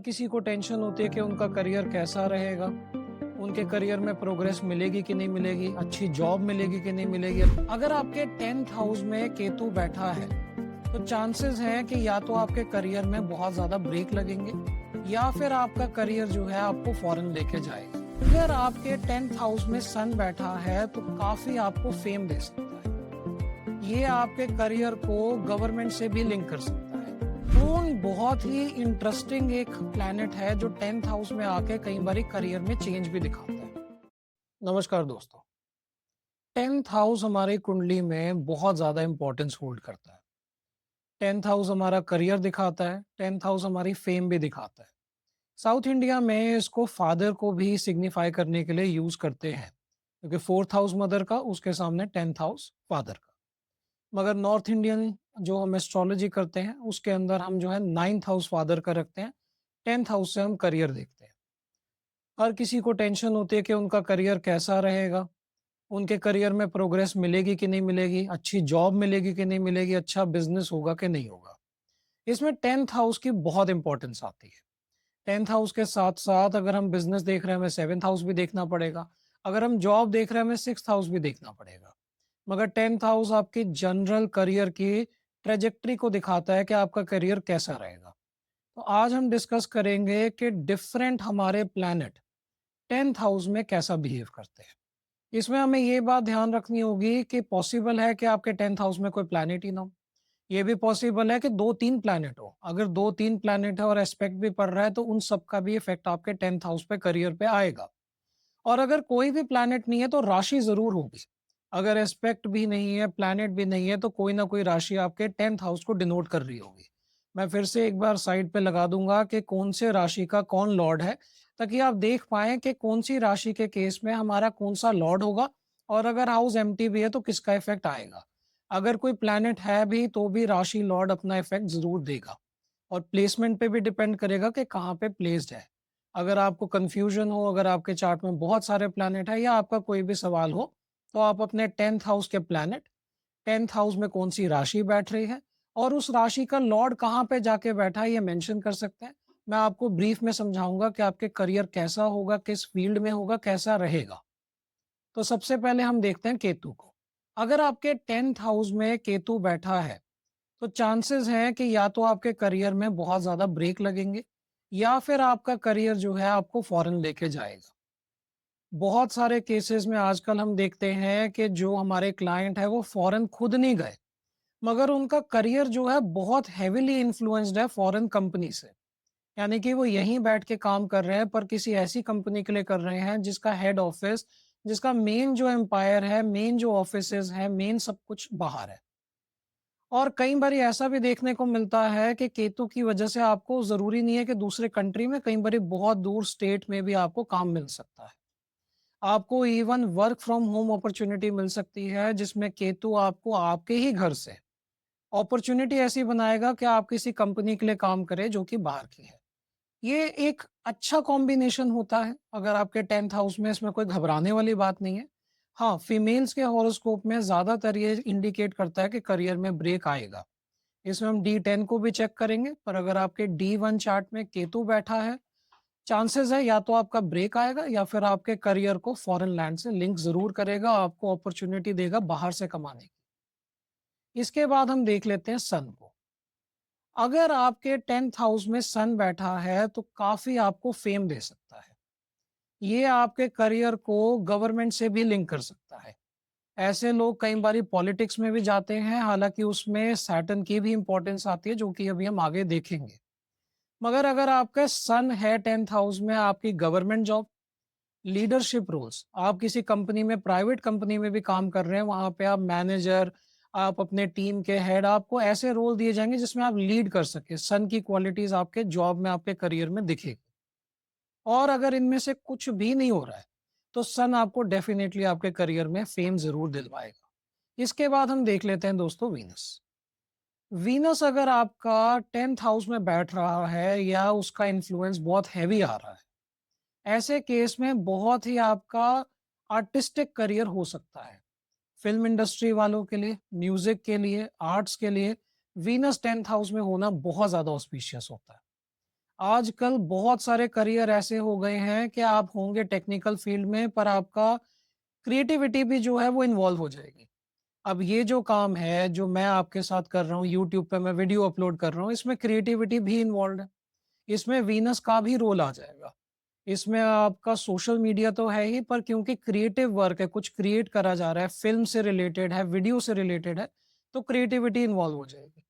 हर किसी को टेंशन होती है कि उनका करियर कैसा रहेगा, उनके करियर में प्रोग्रेस मिलेगी कि नहीं मिलेगी, अच्छी जॉब मिलेगी कि नहीं मिलेगी। अगर आपके 10th हाउस में केतु बैठा है तो चांसेस हैं कि या तो आपके करियर में बहुत ज्यादा ब्रेक लगेंगे या फिर आपका करियर जो है आपको फॉरेन लेके जाएगा। अगर आपके 10th हाउस में सन बैठा है तो काफी आपको फेम दे सकता है। ये आपके करियर को गवर्नमेंट से भी लिंक कर सकता है। मून बहुत ही इंटरेस्टिंग एक प्लैनेट है जो 10th हाउस में आके कई बार करियर में चेंज भी दिखाता है। नमस्कार दोस्तों। 10th हाउस हमारी कुंडली में बहुत ज्यादा इंपॉर्टेंस होल्ड करता है। 10th हाउस हमारा करियर दिखाता है, 10th हाउस हमारी फेम भी दिखाता है। साउथ इंडिया में इसको फादर को भी सिग्निफाई करने के लिए यूज करते हैं, क्योंकि 4th हाउस मदर का, उसके सामने 10th हाउस फादर का। मगर नॉर्थ इंडियन जो हम एस्ट्रोलॉजी करते हैं उसके अंदर हम जो है 9th हाउस फादर का रखते हैं, 10th हाउस से हम करियर देखते हैं। हर किसी को टेंशन होती है कि उनका करियर कैसा रहेगा, उनके करियर में प्रोग्रेस मिलेगी कि नहीं मिलेगी, अच्छी जॉब मिलेगी कि नहीं मिलेगी, अच्छा बिजनेस होगा कि नहीं होगा। इसमें 10th हाउस की बहुत इंपॉर्टेंस आती है। 10th हाउस के साथ साथ अगर हम बिजनेस देख रहे हैं हमें 7th हाउस भी देखना पड़ेगा, अगर हम जॉब देख रहे हैं हमें 6th हाउस भी देखना पड़ेगा। मगर 10th हाउस आपकी जनरल करियर की ट्रेजेक्ट्री को दिखाता है कि आपका करियर कैसा रहेगा। तो आज हम डिस्कस करेंगे कि डिफरेंट हमारे प्लैनेट 10th हाउस में कैसा बिहेव करते हैं। इसमें हमें ये बात ध्यान रखनी होगी कि पॉसिबल है कि आपके 10th हाउस में कोई प्लैनेट ही ना हो। ये भी पॉसिबल है कि 2-3 प्लैनेट हो। अगर 2-3 प्लैनेट है और एस्पेक्ट भी पड़ रहा है तो उन सब का भी इफेक्ट आपके 10th हाउस पे, करियर पे आएगा। और अगर कोई भी प्लैनेट नहीं है तो राशि जरूर होगी। अगर एस्पेक्ट भी नहीं है, प्लैनेट भी नहीं है, तो कोई ना कोई राशि आपके 10th हाउस को डिनोट कर रही होगी। मैं फिर से एक बार साइड पे लगा दूंगा कि कौन से राशि का कौन लॉर्ड है, ताकि आप देख पाएं कि कौन सी राशि के केस में हमारा कौन सा लॉर्ड होगा, और अगर हाउस एम्प्टी भी है तो किसका इफेक्ट आएगा। अगर कोई प्लैनेट है भी तो भी राशि लॉर्ड अपना इफेक्ट जरूर देगा। और प्लेसमेंट पे भी डिपेंड करेगा कि कहाँ पे प्लेस्ड है। अगर आपको कंफ्यूजन हो, अगर आपके चार्ट में बहुत सारे प्लैनेट है या आपका कोई भी सवाल हो, तो आप अपने 10th हाउस के प्लैनेट, 10th हाउस में कौन सी राशि बैठ रही है और उस राशि का लॉर्ड कहाँ पे जाके बैठा है, ये मेंशन कर सकते हैं। मैं आपको ब्रीफ में समझाऊंगा कि आपके करियर कैसा होगा, किस फील्ड में होगा, कैसा रहेगा। तो सबसे पहले हम देखते हैं केतु को। अगर आपके 10th हाउस में केतु बैठा है तो चांसेस हैं कि या तो आपके करियर में बहुत ज्यादा ब्रेक लगेंगे या फिर आपका करियर जो है आपको फॉरेन लेके जाएगा। बहुत सारे केसेस में आजकल हम देखते हैं कि जो हमारे क्लाइंट है वो फॉरेन खुद नहीं गए, मगर उनका करियर जो है बहुत हेविली इन्फ्लुएंस्ड है फॉरेन कंपनी से। यानी कि वो यहीं बैठ के काम कर रहे हैं पर किसी ऐसी कंपनी के लिए कर रहे हैं जिसका हेड ऑफिस, जिसका मेन जो एम्पायर है, मेन जो ऑफिसेज है, मेन सब कुछ बाहर है। और कई बार ऐसा भी देखने को मिलता है कि केतु की वजह से आपको जरूरी नहीं है कि दूसरे कंट्री में, कई बार बहुत दूर स्टेट में भी आपको काम मिल सकता है। आपको even work from home opportunity मिल सकती है, जिसमें केतु आपको आपके ही घर से अपॉर्चुनिटी ऐसी बनाएगा कि आप किसी कंपनी के लिए काम करें जो कि बाहर की है। ये एक अच्छा कॉम्बिनेशन होता है अगर आपके 10th हाउस में, इसमें कोई घबराने वाली बात नहीं है। हाँ, फीमेल्स के हॉरोस्कोप में ज्यादातर ये इंडिकेट करता है कि करियर में ब्रेक आएगा। इसमें हम D10 को भी चेक करेंगे, पर अगर आपके D1 चार्ट में केतु बैठा है, चांसेस है या तो आपका ब्रेक आएगा या फिर आपके करियर को फॉरेन लैंड से लिंक जरूर करेगा, आपको अपॉर्चुनिटी देगा बाहर से कमाने की। इसके बाद हम देख लेते हैं सन को। अगर आपके 10th हाउस में सन बैठा है तो काफी आपको फेम दे सकता है। ये आपके करियर को गवर्नमेंट से भी लिंक कर सकता है। ऐसे लोग कई बार पॉलिटिक्स में भी जाते हैं, हालांकि उसमें सैटर्न की भी इंपॉर्टेंस आती है जो कि अभी हम आगे देखेंगे। मगर अगर आपका सन है 10th हाउस में, आपकी गवर्नमेंट जॉब, लीडरशिप रोल्स, आप किसी कंपनी में, प्राइवेट कंपनी में भी काम कर रहे हैं, वहां पे आप मैनेजर, आप अपने टीम के हेड, आपको ऐसे रोल दिए जाएंगे जिसमें आप लीड कर सके। सन की क्वालिटीज आपके जॉब में, आपके करियर में दिखेगी। और अगर इनमें से कुछ भी नहीं हो रहा है तो सन आपको डेफिनेटली आपके करियर में फेम जरूर दिलवाएगा। इसके बाद हम देख लेते हैं दोस्तों वीनस। वीनस अगर आपका 10th हाउस में बैठ रहा है या उसका इन्फ्लुएंस बहुत हैवी आ रहा है, ऐसे केस में बहुत ही आपका आर्टिस्टिक करियर हो सकता है। फिल्म इंडस्ट्री वालों के लिए, म्यूजिक के लिए, आर्ट्स के लिए वीनस 10th हाउस में होना बहुत ज्यादा ऑस्पिशियस होता है। आजकल बहुत सारे करियर ऐसे हो गए हैं कि आप होंगे टेक्निकल फील्ड में पर आपका क्रिएटिविटी भी जो है वो इन्वॉल्व हो जाएगी। अब ये जो काम है, जो मैं आपके साथ कर रहा हूँ, यूट्यूब पे मैं वीडियो अपलोड कर रहा हूँ, इसमें क्रिएटिविटी भी इन्वॉल्व्ड है। इसमें वीनस का भी रोल आ जाएगा। इसमें आपका सोशल मीडिया तो है ही, पर क्योंकि क्रिएटिव वर्क है, कुछ क्रिएट करा जा रहा है, फ़िल्म से रिलेटेड है, वीडियो से रिलेटेड है, तो क्रिएटिविटी इन्वॉल्व हो जाएगी।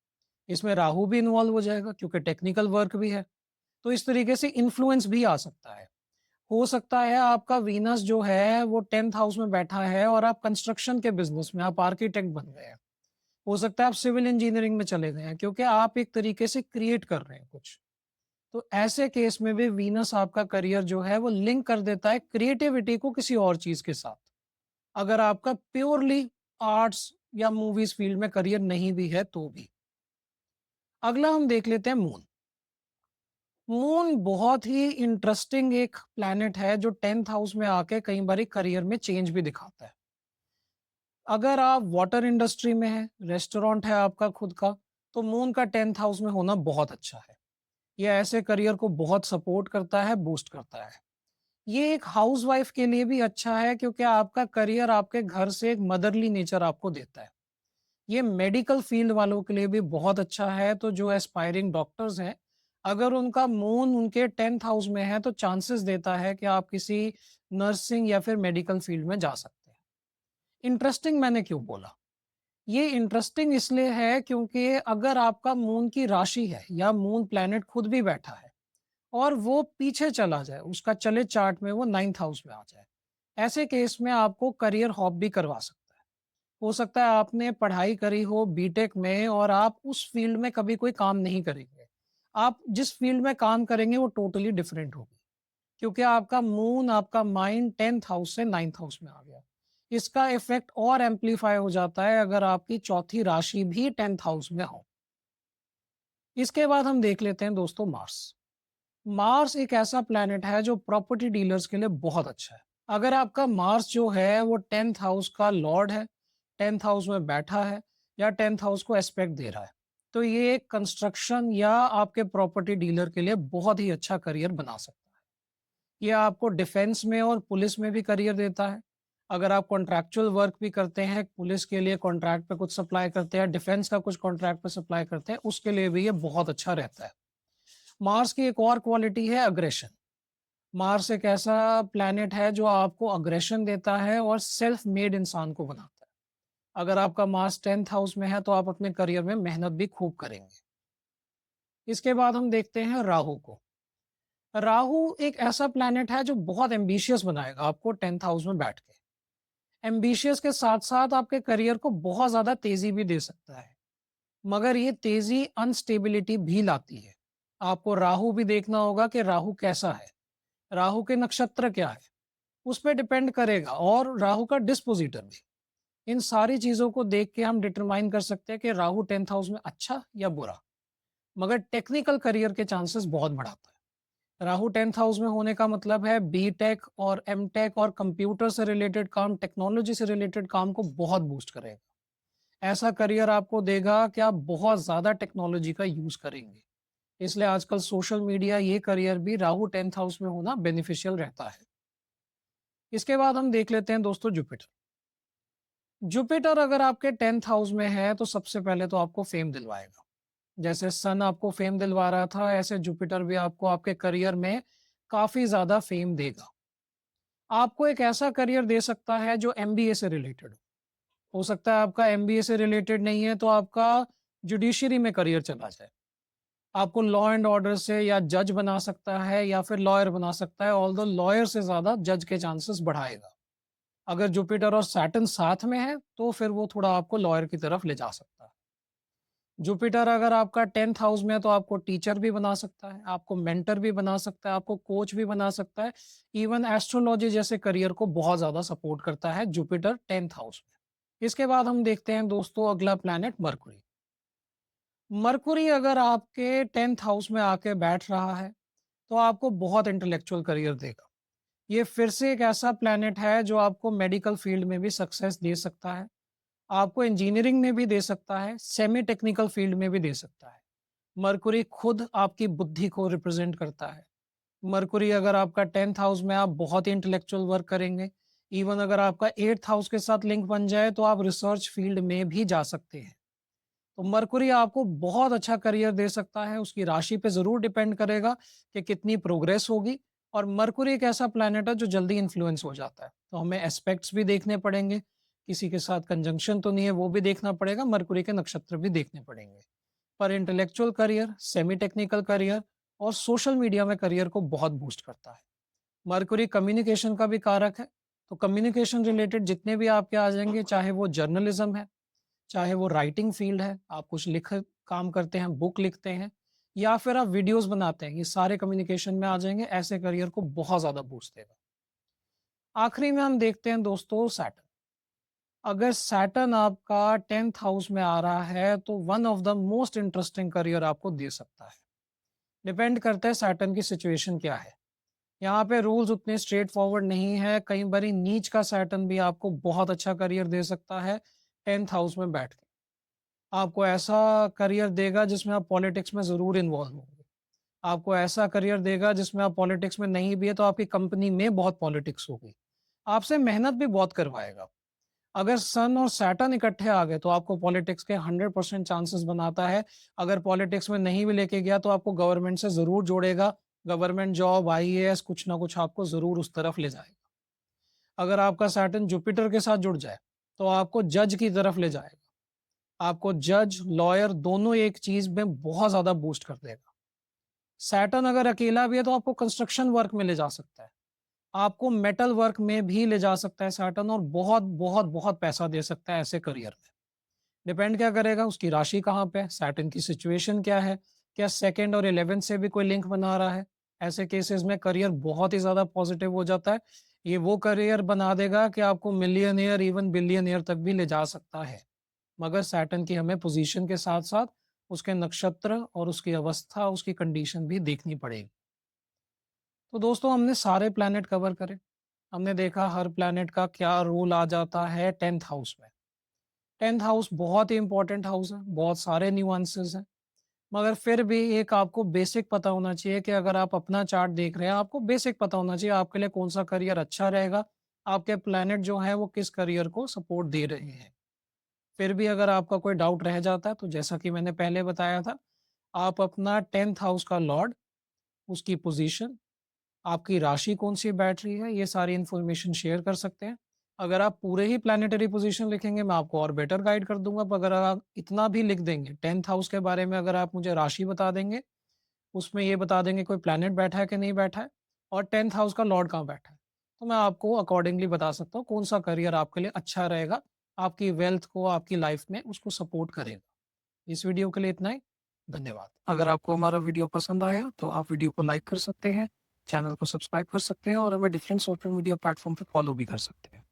इसमें राहु भी इन्वॉल्व हो जाएगा क्योंकि टेक्निकल वर्क भी है। तो इस तरीके से इन्फ्लुएंस भी आ सकता है। हो सकता है आपका वीनस जो है वो 10th हाउस में बैठा है और आप कंस्ट्रक्शन के बिज़नेस में आप आर्किटेक्ट बन गए हैं। हो सकता है आप सिविल इंजीनियरिंग में चले गए हैं क्योंकि आप एक तरीके से क्रिएट कर रहे हैं कुछ। तो ऐसे केस में भी वीनस आपका करियर जो है वो लिंक कर देता है क्रिएटिविटी को किसी और चीज़ के साथ। अगर आपका प्योरली आर्ट्स या मूवीज़ फील्ड में करियर नहीं भी है तो भी। अगला हम देख लेते हैं मून। मून बहुत ही इंटरेस्टिंग एक प्लैनेट है जो 10th हाउस में आके कई बारी करियर में चेंज भी दिखाता है। अगर आप वाटर इंडस्ट्री में हैं, रेस्टोरेंट है आपका खुद का, तो मून का 10th हाउस में होना बहुत अच्छा है। ये ऐसे करियर को बहुत सपोर्ट करता है, बूस्ट करता है। ये एक हाउसवाइफ के लिए भी अच्छा है क्योंकि आपका करियर आपके घर से एक मदरली नेचर आपको देता है। ये मेडिकल फील्ड वालों के लिए भी बहुत अच्छा है, तो जो एस्पायरिंग डॉक्टर्स हैं, अगर उनका मून उनके 10th हाउस में है तो चांसेस देता है कि आप किसी नर्सिंग या फिर मेडिकल फील्ड में जा सकते हैं। इंटरेस्टिंग मैंने क्यों बोला? ये इंटरेस्टिंग इसलिए है क्योंकि अगर आपका मून की राशि है या मून प्लैनेट खुद भी बैठा है और वो पीछे चला जाए, उसका चले चार्ट में वो 9th हाउस में आ जाए, ऐसे केस में आपको करियर हॉप भी करवा सकता है। हो सकता है आपने पढ़ाई करी हो बीटेक में और आप उस फील्ड में कभी कोई काम नहीं करेंगे। आप जिस फील्ड में काम करेंगे वो टोटली डिफरेंट होगी क्योंकि आपका मून, आपका माइंड 10th हाउस से 9th हाउस में आ गया। इसका इफेक्ट और एम्पलीफाई हो जाता है अगर आपकी चौथी राशि भी 10th हाउस में हो। इसके बाद हम देख लेते हैं दोस्तों मार्स। मार्स एक ऐसा प्लैनेट है जो प्रॉपर्टी डीलर्स के लिए बहुत अच्छा है। अगर आपका मार्स जो है वो 10th हाउस का लॉर्ड है, 10th हाउस में बैठा है या 10th हाउस को एस्पेक्ट दे रहा है, तो ये कंस्ट्रक्शन या आपके प्रॉपर्टी डीलर के लिए बहुत ही अच्छा करियर बना सकता है। ये आपको डिफेंस में और पुलिस में भी करियर देता है। अगर आप कॉन्ट्रैक्चुअल वर्क भी करते हैं, पुलिस के लिए कॉन्ट्रैक्ट पे कुछ सप्लाई करते हैं, डिफेंस का कुछ कॉन्ट्रैक्ट पे सप्लाई करते हैं, उसके लिए भी ये बहुत अच्छा रहता है। मार्स की एक और क्वालिटी है अग्रेशन। मार्स एक ऐसा प्लैनेट है जो आपको अग्रेशन देता है और सेल्फ मेड इंसान को बनाता है। अगर आपका मार्स 10th हाउस में है तो आप अपने करियर में मेहनत भी खूब करेंगे। इसके बाद हम देखते हैं राहु को। राहु एक ऐसा प्लैनेट है जो बहुत एम्बिशियस बनाएगा आपको 10th हाउस में बैठ के। एम्बिशियस के साथ-साथ आपके करियर को बहुत ज़्यादा तेज़ी भी दे सकता है। मगर ये तेज़ी अनस्टेबिलिटी भी लाती है। आपको राहु भी देखना होगा कि राहु कैसा है, राहु के नक्षत्र क्या है, उस पे डिपेंड करेगा और राहु का डिस्पोज़िटर भी। इन सारी चीज़ों को देख के हम डिटरमाइन कर सकते हैं कि राहु 10th हाउस में अच्छा या बुरा। मगर टेक्निकल करियर के चांसेस बहुत बढ़ाता है। राहु 10th हाउस में होने का मतलब है बीटेक और एमटेक और कंप्यूटर से रिलेटेड काम, टेक्नोलॉजी से रिलेटेड काम को बहुत बूस्ट करेगा। ऐसा करियर आपको देगा कि आप बहुत ज़्यादा टेक्नोलॉजी का यूज़ करेंगे। इसलिए आजकल सोशल मीडिया ये करियर भी राहु 10th हाउस में होना बेनिफिशियल रहता है। इसके बाद हम देख लेते हैं दोस्तों जुपिटर। जुपिटर अगर आपके 10th हाउस में है तो सबसे पहले तो आपको फेम दिलवाएगा। जैसे सन आपको फेम दिलवा रहा था, ऐसे जुपिटर भी आपको आपके करियर में काफ़ी ज़्यादा फेम देगा। आपको एक ऐसा करियर दे सकता है जो एमबीए से रिलेटेड हो सकता है आपका एमबीए से रिलेटेड नहीं है तो आपका जुडिशरी में करियर चला जाए। आपको लॉ एंड ऑर्डर से या जज बना सकता है या फिर लॉयर बना सकता है, ऑल्दो लॉयर से ज़्यादा जज के चांसेस बढ़ाएगा। अगर जुपिटर और सैटर्न साथ में है तो फिर वो थोड़ा आपको लॉयर की तरफ ले जा सकता है। जुपिटर अगर आपका 10th हाउस में है तो आपको टीचर भी बना सकता है, आपको मेंटर भी बना सकता है, आपको कोच भी बना सकता है। इवन एस्ट्रोलॉजी जैसे करियर को बहुत ज़्यादा सपोर्ट करता है जुपिटर 10th हाउस में। इसके बाद हम देखते हैं दोस्तों अगला प्लैनेट मरकुरी। मरकुरी अगर आपके 10th हाउस में आके बैठ रहा है तो आपको बहुत इंटेलेक्चुअल करियर देगा। ये फिर से एक ऐसा प्लैनेट है जो आपको मेडिकल फील्ड में भी सक्सेस दे सकता है, आपको इंजीनियरिंग में भी दे सकता है, सेमी टेक्निकल फील्ड में भी दे सकता है। मरकुरी खुद आपकी बुद्धि को रिप्रेजेंट करता है। मरकुरी अगर आपका 10th हाउस में, आप बहुत ही इंटेलेक्चुअल वर्क करेंगे। इवन अगर आपका 8th हाउस के साथ लिंक बन जाए तो आप रिसर्च फील्ड में भी जा सकते हैं। तो मरकुरी आपको बहुत अच्छा करियर दे सकता है, उसकी राशि पे ज़रूर डिपेंड करेगा कि कितनी प्रोग्रेस होगी। और मरकुरी एक ऐसा प्लैनेट है जो जल्दी इन्फ्लुएंस हो जाता है, तो हमें एस्पेक्ट्स भी देखने पड़ेंगे, किसी के साथ कंजंक्शन तो नहीं है वो भी देखना पड़ेगा, मरकुरी के नक्षत्र भी देखने पड़ेंगे। पर intellectual career, semi technical career और सोशल मीडिया में करियर को बहुत बूस्ट करता है। मरकुरी कम्युनिकेशन का भी कारक है, तो कम्युनिकेशन रिलेटेड जितने भी आपके आ जाएंगे, चाहे वो जर्नलिज्म है, चाहे वो राइटिंग फील्ड है, आप कुछ लिख काम करते हैं, बुक लिखते हैं, या फिर आप वीडियोस बनाते हैं, ये सारे कम्युनिकेशन में आ जाएंगे, ऐसे करियर को बहुत ज़्यादा बूस्ट देगा। आखिरी में हम देखते हैं दोस्तों सैटर्न। अगर सैटर्न आपका 10th हाउस में आ रहा है तो one of the most interesting career आपको दे सकता है। डिपेंड करता है सैटर्न की सिचुएशन क्या है। यहाँ पे रूल्स उतने स्ट्रेट फॉरवर्ड नहीं है, कई बारी नीच का सैटर्न भी आपको बहुत अच्छा करियर दे सकता है 10th हाउस में बैठ के। आपको ऐसा करियर देगा जिसमें आप पॉलिटिक्स में ज़रूर इन्वॉल्व होंगे। आपको ऐसा करियर देगा जिसमें आप पॉलिटिक्स में नहीं भी है तो आपकी कंपनी में बहुत पॉलिटिक्स होगी। आपसे मेहनत भी बहुत करवाएगा। अगर सन और सैटर्न इकट्ठे आ गए तो आपको पॉलिटिक्स के 100% चांसेस बनाता है। अगर पॉलिटिक्स में नहीं भी लेके गया तो आपको गवर्नमेंट से ज़रूर जोड़ेगा। गवर्नमेंट जॉब, आईएएस कुछ ना कुछ आपको ज़रूर उस तरफ ले जाएगा। अगर आपका सैटर्न जुपिटर के साथ जुड़ जाए तो आपको जज की तरफ ले जाएगा। आपको जज, लॉयर दोनों एक चीज़ में बहुत ज़्यादा बूस्ट कर देगा। सैटर्न अगर अकेला भी है तो आपको कंस्ट्रक्शन वर्क में ले जा सकता है। आपको मेटल वर्क में भी ले जा सकता है सैटर्न, और बहुत, बहुत, बहुत पैसा दे सकता है ऐसे करियर में। डिपेंड क्या करेगा उसकी राशि कहाँ पे है, सैटर्न की सिचुएशन क्या है, क्या सेकंड और 11th से भी कोई लिंक बना रहा है। ऐसे केसेस में करियर बहुत ही ज़्यादा पॉजिटिव हो जाता है। ये वो करियर बना देगा कि आपको मिलियनेयर, इवन बिलियनेयर तक भी ले जा सकता है। मगर सैटर्न की हमें पोजीशन के साथ-साथ उसके नक्षत्र और उसकी अवस्था, उसकी कंडीशन भी देखनी पड़ेगी। तो दोस्तों हमने सारे प्लैनेट कवर करे। हमने देखा हर प्लैनेट का क्या रोल आ जाता है 10th हाउस में। 10th हाउस बहुत ही इंपॉर्टेंट हाउस है, बहुत सारे न्यूआंसेस हैं। मगर फिर भी एक आपको बेसिक पता होना चाहिए कि अगर आप अपना चार्ट देख रहे हैं, आपको बेसिक पता होना चाहिए आपके लिए कौन सा करियर अच्छा रहेगा, आपके प्लैनेट जो है वो किस करियर को सपोर्ट दे रहे हैं। फिर भी अगर आपका कोई डाउट रह जाता है तो जैसा कि मैंने पहले बताया था, आप अपना 10th हाउस का लॉर्ड, उसकी पोजीशन, आपकी राशि कौन-सी बैठ रही है, ये सारी इन्फॉर्मेशन शेयर कर सकते हैं। अगर आप पूरे ही प्लैनेटरी पोज़ीशन लिखेंगे, मैं आपको और बेटर गाइड कर दूँगा। पर अगर आप इतना भी लिख देंगे, 10th हाउस के बारे में अगर आप मुझे राशि बता देंगे, उसमें ये बता देंगे कोई प्लैनेट बैठा है कि नहीं बैठा है और 10th हाउस का लॉर्ड कहाँ बैठा है, तो मैं आपको अकॉर्डिंगली बता सकता हूँ कौन-सा करियर आपके लिए अच्छा रहेगा, आपकी वेल्थ को, आपकी लाइफ़ में उसको सपोर्ट करेगा। इस वीडियो के लिए इतना ही। धन्यवाद। अगर आपको हमारा वीडियो पसंद आया तो आप वीडियो को लाइक कर सकते हैं, चैनल को सब्सक्राइब कर सकते हैं और हमें डिफरेंट सोशल मीडिया प्लेटफ़ॉर्म पे फॉलो भी कर सकते हैं।